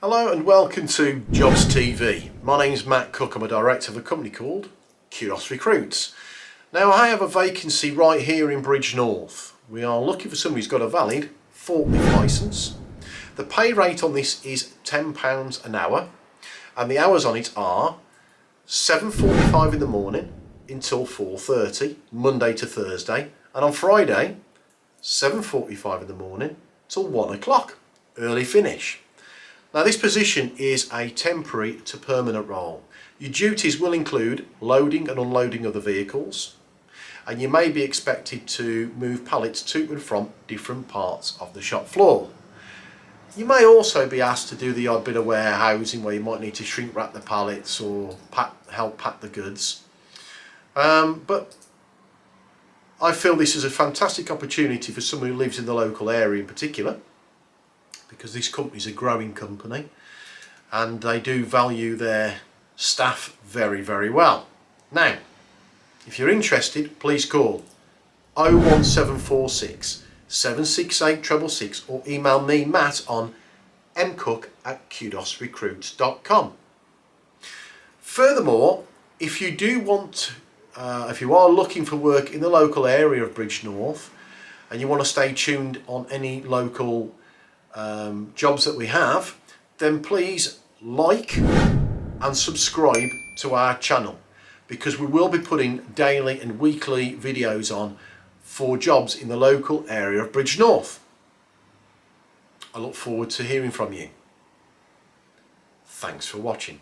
Hello and welcome to Jobs TV. My name is Matt Cook. I'm a director of a company called Kudos Recruits. Now I have a vacancy right here in Bridgnorth. We are looking for somebody who's got a valid forklift licence. The pay rate on this is £10 an hour and the hours on it are 7:45 in the morning until 4:30, Monday to Thursday, and on Friday 7:45 in the morning till 1 o'clock, early finish. Now this position is a temporary to permanent role. Your duties will include loading and unloading of the vehicles, and you may be expected to move pallets to and from different parts of the shop floor. You may also be asked to do the odd bit of warehousing where you might need to shrink wrap the pallets or help pack the goods. But I feel this is a fantastic opportunity for someone who lives in the local area in particular, because this company is a growing company and they do value their staff very, very well. Now, if you're interested, please call 01746 768 666 or email me, Matt, on mcook@kudosrecruits.com. Furthermore, if you do want, if you are looking for work in the local area of Bridgnorth and you want to stay tuned on any local jobs that we have, then please like and subscribe to our channel, because we will be putting daily and weekly videos on for jobs in the local area of Bridgnorth. I look forward to hearing from you. Thanks for watching.